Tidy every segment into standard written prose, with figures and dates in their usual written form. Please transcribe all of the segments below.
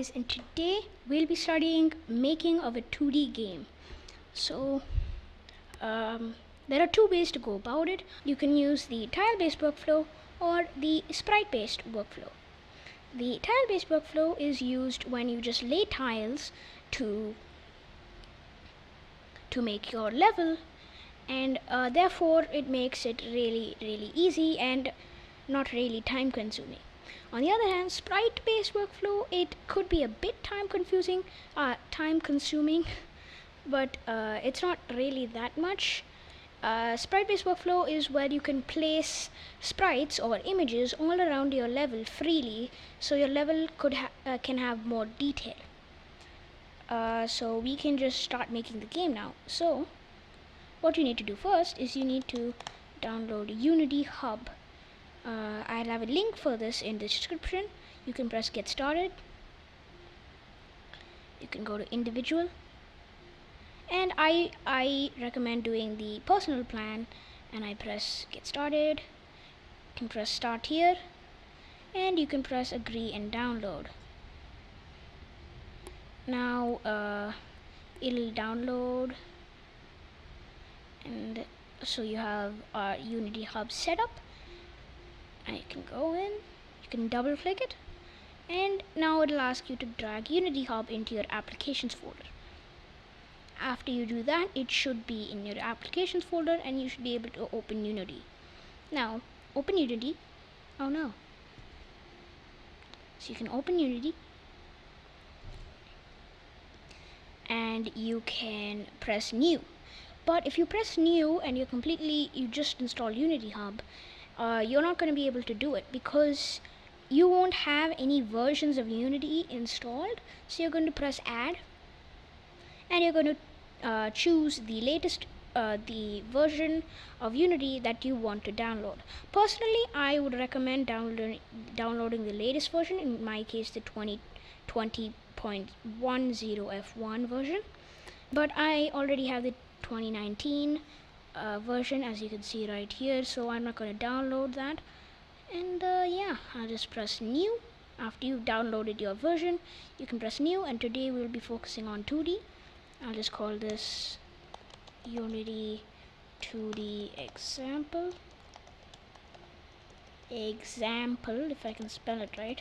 guys, and today we'll be studying making of a 2D game. So there are two ways to go about it. You can use the tile-based workflow or the sprite-based workflow. The tile-based workflow is used when you just lay tiles to make your level, and therefore it makes it really easy and not really time consuming. On the other hand, sprite-based workflow, it could be a bit time consuming, but it's not really that much. Sprite-based workflow is where you can place sprites or images all around your level freely, so your level can have more detail. So we can just start making the game now. So what you need to do first is you need to download Unity Hub. I'll have a link for this in the description. You can press get started. You can go to individual, and I recommend doing the personal plan, and I press get started. You can press start here, and you can press agree and download. Now it'll download, and so you have our Unity Hub set up, and you can go in, you can double click it, and now it'll ask you to drag Unity Hub into your applications folder. After you do that, it should be in your applications folder and you should be able to open Unity. Now open Unity. Oh no. So you can open Unity, and you can press new. But if you press new and you just install Unity Hub, you're not going to be able to do it because you won't have any versions of Unity installed. So you're going to press add, and you're going to choose the latest the version of Unity that you want to download. Personally, I would recommend downloading the latest version, in my case the 2020.10 F1 version, but I already have the 2019 version, as you can see right here, so I'm not going to download that. And yeah, I'll just press new. After you've downloaded your version, you can press new, and today we'll be focusing on 2D. I'll just call this Unity 2D example, if I can spell it right.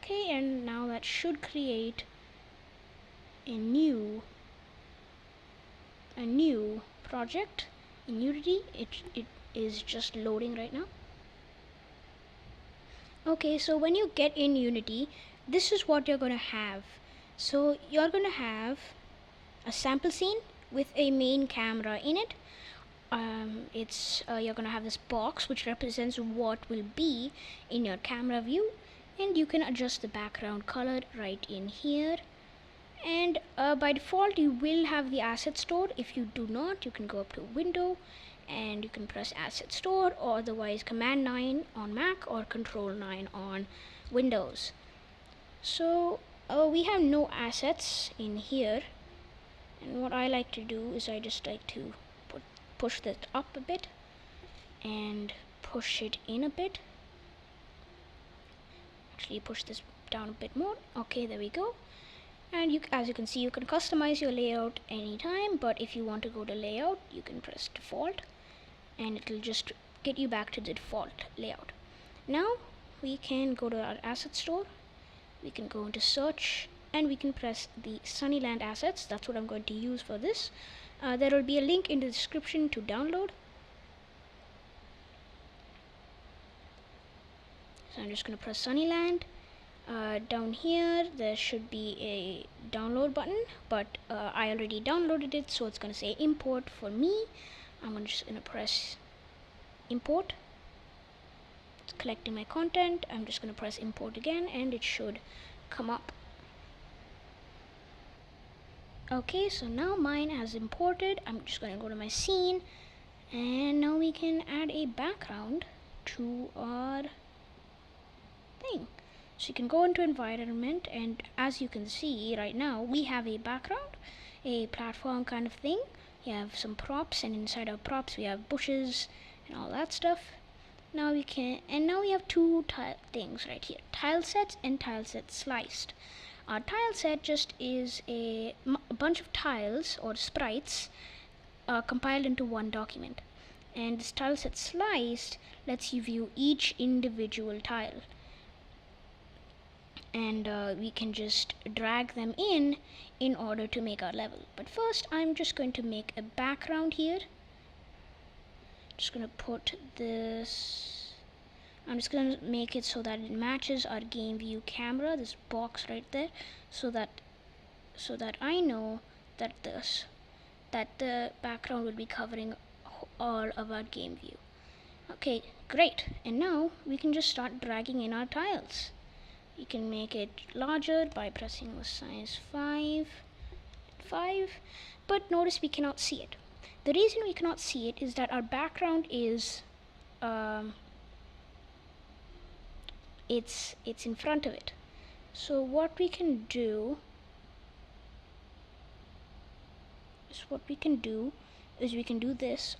Okay, and now that should create a new project in Unity. It is just loading right now. Okay, so when you get in Unity, this is what you're going to have. So you're going to have a sample scene with a main camera in it. You're going to have this box which represents what will be in your camera view, and you can adjust the background color right in here. And by default you will have the asset stored. If you do not, you can go up to window and you can press asset store, or otherwise command 9 on Mac or control 9 on Windows. So we have no assets in here, and what I like to do is I just like to push that up a bit and push it in a bit. Actually push this down a bit more. Okay, there we go. And as you can see, you can customize your layout anytime, but if you want to go to layout, you can press default and it'll just get you back to the default layout. Now we can go to our asset store, we can go into search, and we can press the Sunnyland assets. That's what I'm going to use for this. There will be a link in the description to download. So I'm just going to press Sunnyland. Down here there should be a download button, but I already downloaded it, so it's going to say import for me. I'm just going to press import. It's collecting my content. I'm just going to press import again and it should come up. Okay, so now mine has imported. I'm just going to go to my scene, and now we can add a background to our thing. So you can go into environment, and as you can see right now, we have a background, a platform kind of thing. You have some props, and inside our props we have bushes and all that stuff. Now we have two things right here, tile sets and tile set sliced. Our tile set just is a bunch of tiles or sprites compiled into one document, and this tile set sliced lets you view each individual tile, and we can just drag them in order to make our level. But first I'm just going to make a background here. Just going to put this, I'm just going to make it so that it matches our game view camera, this box right there, so that I know that the background will be covering all of our game view. Okay, great. And now we can just start dragging in our tiles. You can make it larger by pressing the size 5, but notice we cannot see it. The reason we cannot see it is that our background is it's in front of it. So what we can do is we can do this.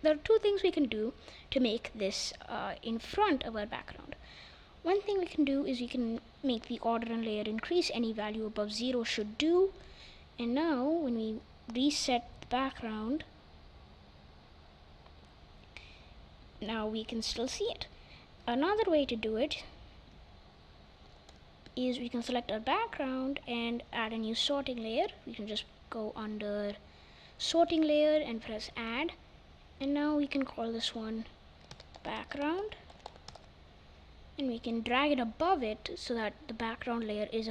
There are two things we can do to make this in front of our background. One thing we can do is we can make the order and layer increase. Any value above 0 should do. And now when we reset the background, now we can still see it. Another way to do it is we can select our background and add a new sorting layer. We can just go under sorting layer and press add, and now we can call this one background, and we can drag it above it so that the background layer is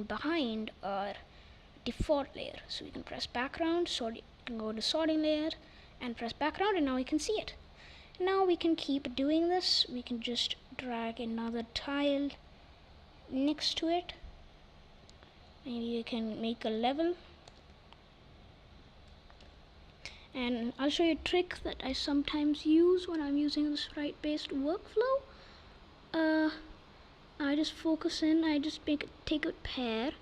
behind our default layer. So we can press background, you can go to sorting layer and press background, and now we can see it. Now we can keep doing this. We can just drag another tile next to it. Maybe you can make a level. And I'll show you a trick that I sometimes use when I'm using the sprite-based workflow. I just focus in, I just take a pair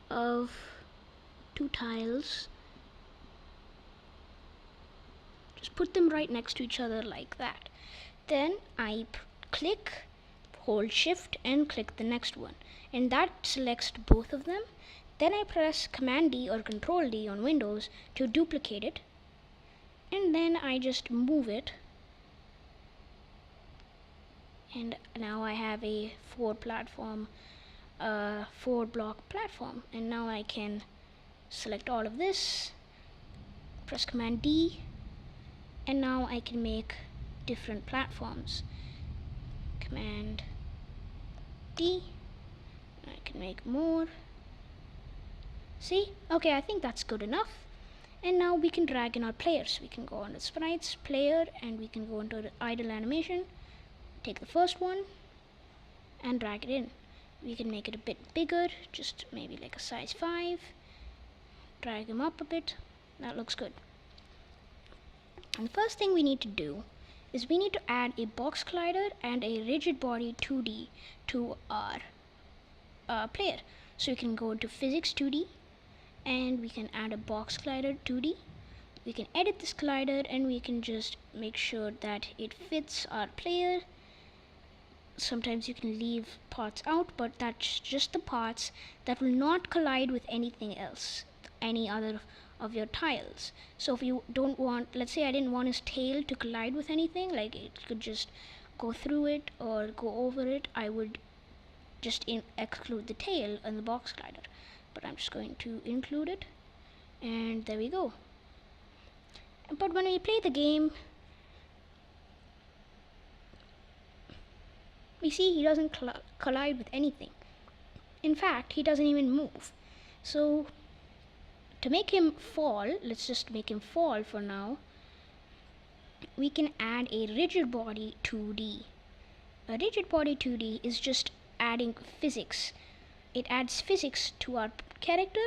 of 2 tiles, just put them right next to each other like that. Then I click, hold shift and click the next one, and that selects both of them. Then I press Command D or Control D on Windows to duplicate it, and then I just move it, and now I have a 4 block platform. And now I can select all of this, press Command D, and now I can make different platforms. Command D, I can make more. See? Okay, I think that's good enough. And now we can drag in our players. We can go on the sprites, player, and we can go into the idle animation, take the first one and drag it in. We can make it a bit bigger, just maybe like a size 5, drag them up a bit. That looks good. And the first thing we need to do is we need to add a box collider and a rigid body 2D to our player. So you can go to physics 2D and we can add a box collider 2D. We can edit this collider and we can just make sure that it fits our player. Sometimes you can leave parts out, but that's just the parts that will not collide with anything else, any other of your tiles. So if you don't want, let's say I didn't want his tail to collide with anything, like it could just go through it or go over it, I would just exclude the tail and the box collider. But I'm just going to include it, and there we go. But when we play the game, we see he doesn't collide with anything. In fact, he doesn't even move. So to make him fall, let's just make him fall for now, we can add a rigid body 2D. A rigid body 2D is just adding physics. It adds physics to our character.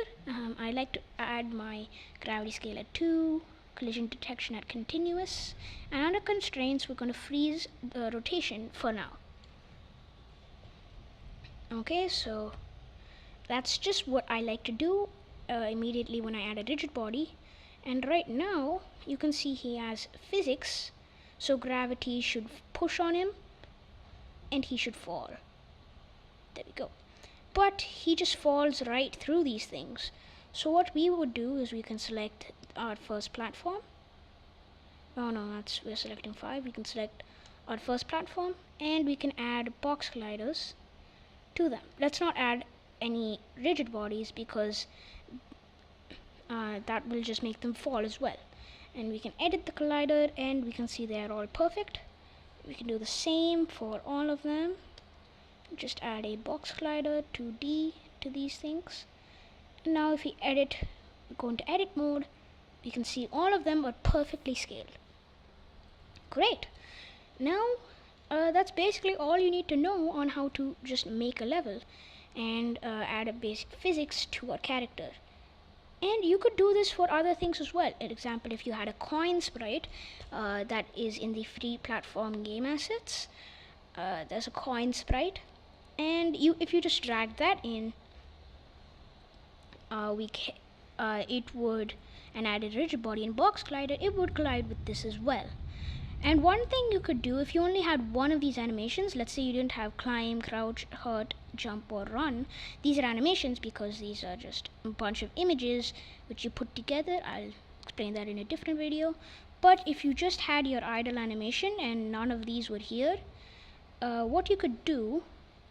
I like to add my gravity scale at 2, collision detection at continuous, and under constraints we're going to freeze the rotation for now. Okay, so that's just what I like to do immediately when I add a rigid body. And right now you can see he has physics, so gravity should push on him and he should fall. There we go. but he just falls right through these things. So what we would do is we can select our first platform. Oh no, we're selecting 5. We can select our first platform and we can add box gliders to them. Let's not add any rigid bodies because that will just make them fall as well. And we can edit the collider and we can see they are all perfect. We can do the same for all of them. Just add a box glider 2D to these things. And now if we go into edit mode, we can see all of them are perfectly scaled. Great. Now that's basically all you need to know on how to just make a level and add a basic physics to our character. And you could do this for other things as well. For example, if you had a coin sprite that is in the free platform game assets, there's a coin sprite, and if you just drag that in, it would, and added rigid body and box glider, it would collide with this as well. And one thing you could do, if you only had one of these animations, let's say you didn't have climb, crouch, hurt, jump, or run. These are animations because these are just a bunch of images which you put together. I'll explain that in a different video. But if you just had your idle animation and none of these were here, what you could do,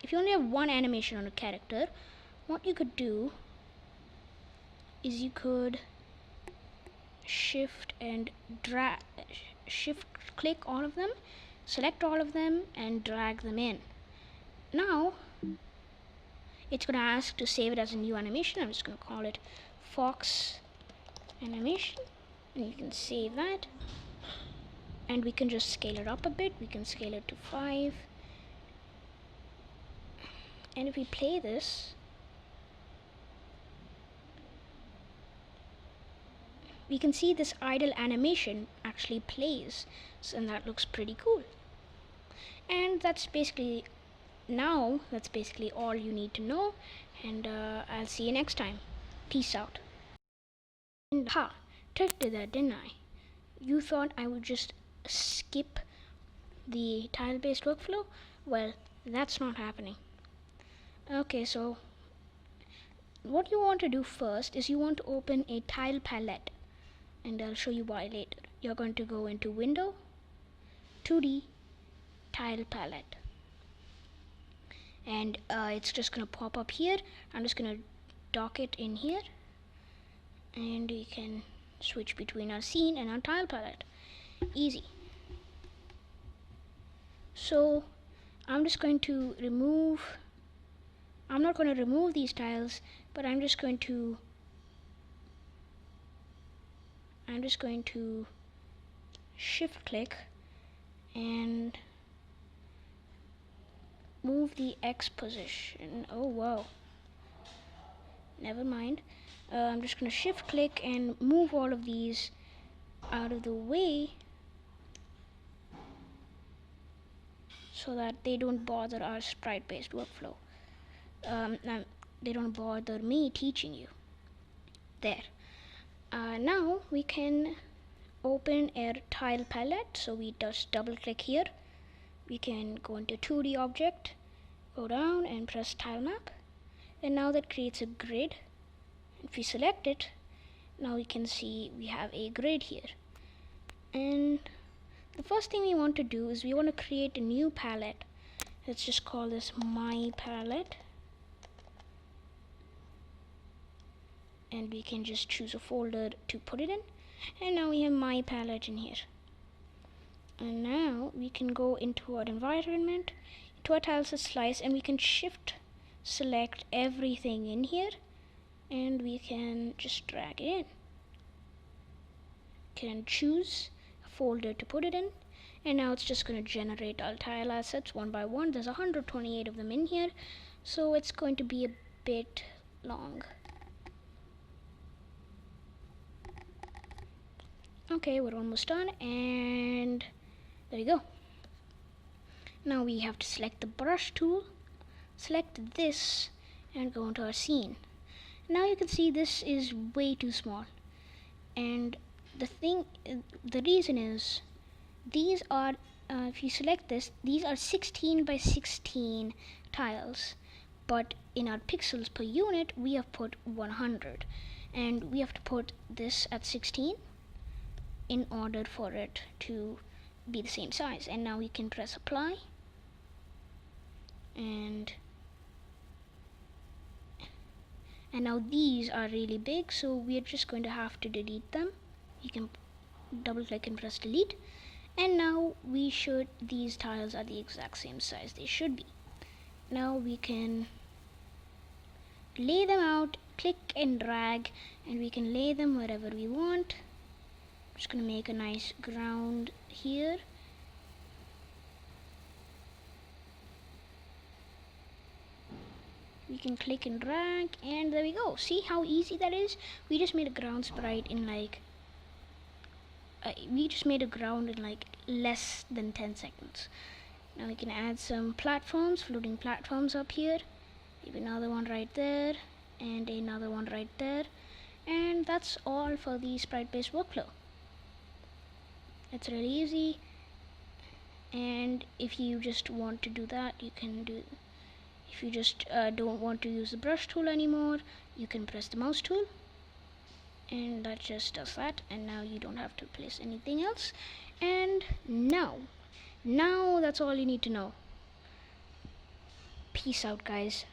if you only have one animation on a character, what you could do is you could shift click all of them, select all of them, and drag them in. Now it's going to ask to save it as a new animation. I'm just going to call it Fox animation, and you can save that, and we can just scale it up a bit. We can scale it to 5, and if we play this, we can see this idle animation actually plays, and that looks pretty cool. And that's basically all you need to know, and I'll see you next time. Peace out. And tricked you there, didn't I? You thought I would just skip the tile-based workflow? Well, that's not happening. Okay, so what you want to do first is you want to open a tile palette, and I'll show you why later. You're going to go into Window, 2D, Tile Palette, and it's just going to pop up here. I'm just going to dock it in here, and we can switch between our scene and our tile palette. Easy. So I'm just going to I'm not going to remove these tiles, but I'm just going to shift click and move the X position. Oh wow, never mind. I'm just going to shift click and move all of these out of the way so that they don't bother our sprite based workflow. They don't bother me teaching you. There. Now we can open our tile palette. So we just double click here. We can go into 2D object, go down and press tile map, and now that creates a grid. If we select it, now we can see we have a grid here. And the first thing we want to do is we want to create a new palette. Let's just call this my palette, and we can just choose a folder to put it in, and now we have my palette in here. And now we can go into our environment, to our tileset slice, and we can shift select everything in here, and we can just drag it in. Can choose a folder to put it in, and now it's just going to generate our tile assets one by one. There's 128 of them in here, so it's going to be a bit long. Okay, we're almost done, and there you go. Now we have to select the brush tool, select this, and go into our scene. Now you can see this is way too small, and the reason is these are if you select this, these are 16 by 16 tiles, but in our pixels per unit we have put 100, and we have to put this at 16 in order for it to be the same size. And now we can press apply, and now these are really big, so we're just going to have to delete them. You can double click and press delete, and now these tiles are the exact same size they should be. Now we can lay them out, click and drag, and we can lay them wherever we want. I'm just going to make a nice ground here. We can click and drag, and there we go. See how easy that is? We just made a ground sprite in like less than 10 seconds. Now we can add some platforms, floating platforms up here. Maybe another one right there, and another one right there. And that's all for the sprite-based workflow. It's really easy, and if you just want to do that, you can do. If you just don't want to use the brush tool anymore, you can press the mouse tool, and that just does that. And now you don't have to place anything else. And now that's all you need to know. Peace out, guys.